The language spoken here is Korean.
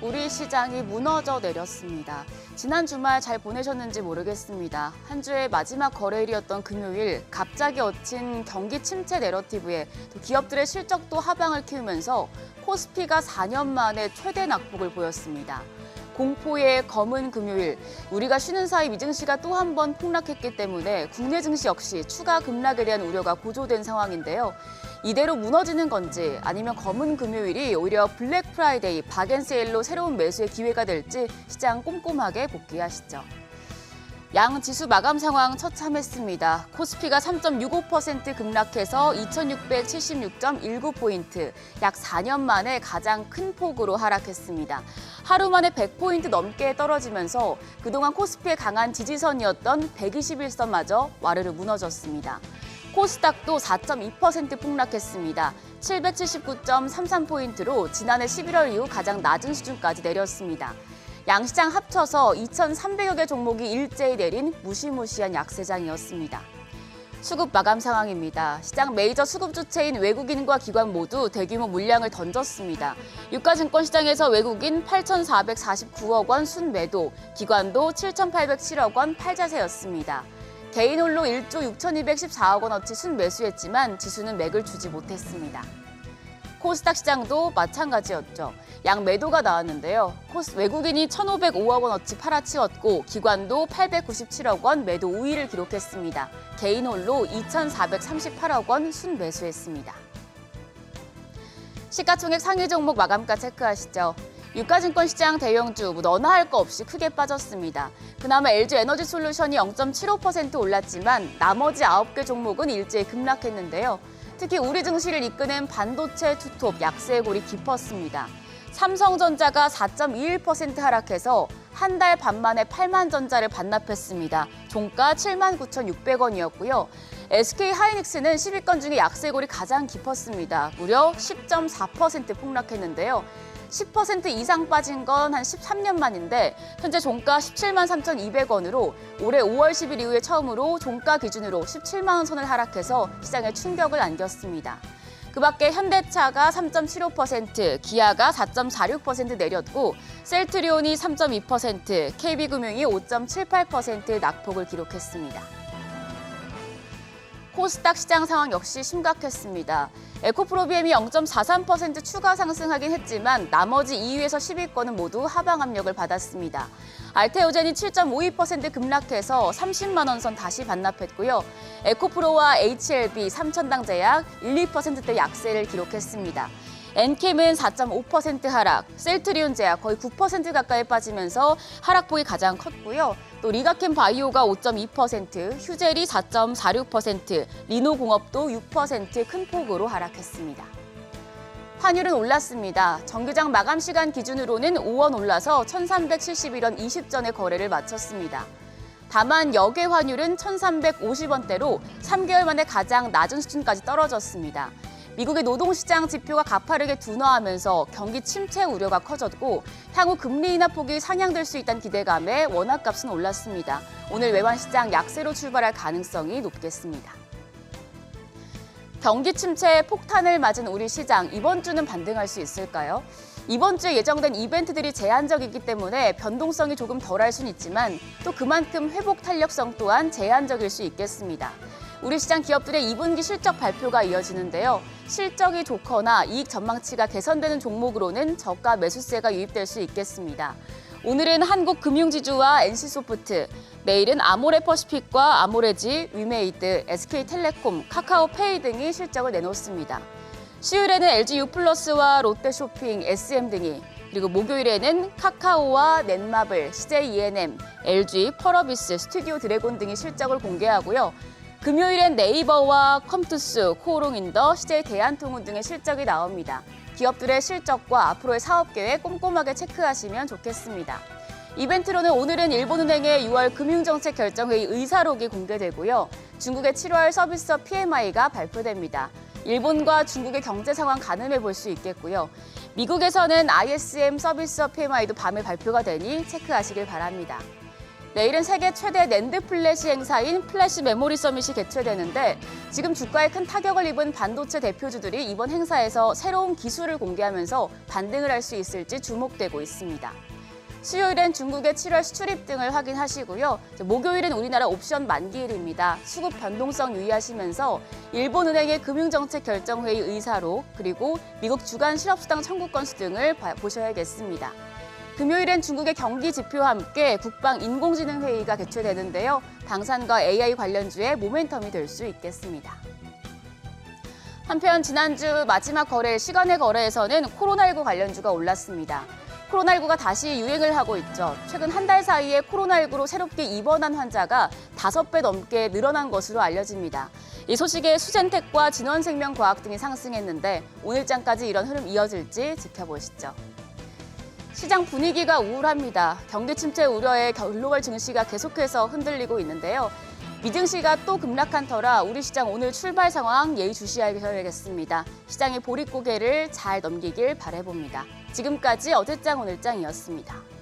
우리 시장이 무너져 내렸습니다. 지난 주말 잘 보내셨는지 모르겠습니다. 한 주의 마지막 거래일이었던 금요일 갑자기 얹힌 경기 침체 내러티브에 또 기업들의 실적도 하방을 키우면서 코스피가 4년 만에 최대 낙폭을 보였습니다. 공포의 검은 금요일, 우리가 쉬는 사이 미증시가 또 한 번 폭락했기 때문에 국내 증시 역시 추가 급락에 대한 우려가 고조된 상황인데요. 이대로 무너지는 건지 아니면 검은 금요일이 오히려 블랙 프라이데이, 박앤세일로 새로운 매수의 기회가 될지 시장 꼼꼼하게 복귀하시죠. 양 지수 마감 상황 처참했습니다. 코스피가 3.65% 급락해서 2676.19포인트, 약 4년 만에 가장 큰 폭으로 하락했습니다. 하루 만에 100포인트 넘게 떨어지면서 그동안 코스피의 강한 지지선이었던 121선마저 와르르 무너졌습니다. 코스닥도 4.2% 폭락했습니다. 779.33포인트로 지난해 11월 이후 가장 낮은 수준까지 내렸습니다. 양시장 합쳐서 2,300여 개 종목이 일제히 내린 무시무시한 약세장이었습니다. 수급 마감 상황입니다. 시장 메이저 수급 주체인 외국인과 기관 모두 대규모 물량을 던졌습니다. 유가증권 시장에서 외국인 8,449억 원 순매도, 기관도 7,807억 원 팔자세였습니다. 개인 홀로 1조 6,214억 원어치 순매수했지만 지수는 맥을 주지 못했습니다. 코스닥 시장도 마찬가지였죠. 양 매도가 나왔는데요. 외국인이 1,505억 원어치 팔아치웠고 기관도 897억 원 매도 우위를 기록했습니다. 개인 홀로 2,438억 원 순매수했습니다. 시가총액 상위 종목 마감가 체크하시죠. 유가증권 시장 대형주 너나 할 거 없이 크게 빠졌습니다. 그나마 LG에너지솔루션이 0.75% 올랐지만 나머지 9개 종목은 일제히 급락했는데요. 특히 우리 증시를 이끄는 반도체 투톱 약세의 골이 깊었습니다. 삼성전자가 4.21% 하락해서 한 달 반 만에 8만전자를 반납했습니다. 종가 79,600원이었고요. SK하이닉스는 10위권 중에 약세골이 가장 깊었습니다. 무려 10.4% 폭락했는데요. 10% 이상 빠진 건 한 13년 만인데 현재 종가 17만 3,200원으로 올해 5월 10일 이후에 처음으로 종가 기준으로 17만 원 선을 하락해서 시장에 충격을 안겼습니다. 그밖에 현대차가 3.75%, 기아가 4.46% 내렸고 셀트리온이 3.2%, KB금융이 5.78% 낙폭을 기록했습니다. 코스닥 시장 상황 역시 심각했습니다. 에코프로비엠이 0.43% 추가 상승하긴 했지만 나머지 2위에서 10위권은 모두 하방 압력을 받았습니다. 알테오젠이 7.52% 급락해서 30만 원 선 다시 반납했고요. 에코프로와 HLB, 삼천당제약 1, 2%대 약세를 기록했습니다. 엔캠은 4.5% 하락, 셀트리온제약 거의 9% 가까이 빠지면서 하락폭이 가장 컸고요. 또 리가캠 바이오가 5.2%, 휴젤이 4.46%, 리노공업도 6% 큰 폭으로 하락했습니다. 환율은 올랐습니다. 정기장 마감 시간 기준으로는 5원 올라서 1,371원 20전에 거래를 마쳤습니다. 다만 역외 환율은 1,350원대로 3개월 만에 가장 낮은 수준까지 떨어졌습니다. 미국의 노동시장 지표가 가파르게 둔화하면서 경기 침체 우려가 커졌고 향후 금리 인하 폭이 상향될 수 있다는 기대감에 원화값은 올랐습니다. 오늘 외환시장 약세로 출발할 가능성이 높겠습니다. 경기 침체의 폭탄을 맞은 우리 시장, 이번 주는 반등할 수 있을까요? 이번 주에 예정된 이벤트들이 제한적이기 때문에 변동성이 조금 덜할 수는 있지만 또 그만큼 회복 탄력성 또한 제한적일 수 있겠습니다. 우리 시장 기업들의 2분기 실적 발표가 이어지는데요. 실적이 좋거나 이익 전망치가 개선되는 종목으로는 저가 매수세가 유입될 수 있겠습니다. 오늘은 한국금융지주와 NC소프트, 내일은 아모레퍼시픽과 아모레지, 위메이드, SK텔레콤, 카카오페이 등이 실적을 내놓습니다. 수요일에는 LG유플러스와 롯데쇼핑, SM 등이, 그리고 목요일에는 카카오와 넷마블, CJENM, LG, 펄어비스, 스튜디오 드래곤 등이 실적을 공개하고요. 금요일엔 네이버와 컴투스, 코오롱인더, CJ 대한통운 등의 실적이 나옵니다. 기업들의 실적과 앞으로의 사업 계획 꼼꼼하게 체크하시면 좋겠습니다. 이벤트로는 오늘은 일본은행의 6월 금융정책 결정회의 의사록이 공개되고요. 중국의 7월 서비스업 PMI가 발표됩니다. 일본과 중국의 경제 상황 가늠해 볼 수 있겠고요. 미국에서는 ISM 서비스업 PMI도 밤에 발표가 되니 체크하시길 바랍니다. 내일은 세계 최대 낸드 플래시 행사인 플래시 메모리 서밋이 개최되는데 지금 주가에 큰 타격을 입은 반도체 대표주들이 이번 행사에서 새로운 기술을 공개하면서 반등을 할 수 있을지 주목되고 있습니다. 수요일엔 중국의 7월 수출입 등을 확인하시고요. 목요일은 우리나라 옵션 만기일입니다. 수급 변동성 유의하시면서 일본은행의 금융정책 결정회의 의사록 그리고 미국 주간 실업수당 청구 건수 등을 보셔야겠습니다. 금요일엔 중국의 경기 지표와 함께 국방 인공지능 회의가 개최되는데요. 방산과 AI 관련주의 모멘텀이 될 수 있겠습니다. 한편 지난주 마지막 거래일 시간의 거래에서는 코로나19 관련주가 올랐습니다. 코로나19가 다시 유행을 하고 있죠. 최근 한 달 사이에 코로나19로 새롭게 입원한 환자가 5배 넘게 늘어난 것으로 알려집니다. 이 소식에 수젠텍과 진원생명과학 등이 상승했는데 오늘장까지 이런 흐름 이어질지 지켜보시죠. 시장 분위기가 우울합니다. 경기 침체 우려에 글로벌 증시가 계속해서 흔들리고 있는데요. 미증시가 또 급락한 터라 우리 시장 오늘 출발 상황 예의주시하셔야겠습니다. 시장의 보릿고개를 잘 넘기길 바라봅니다. 지금까지 어제장 오늘장이었습니다.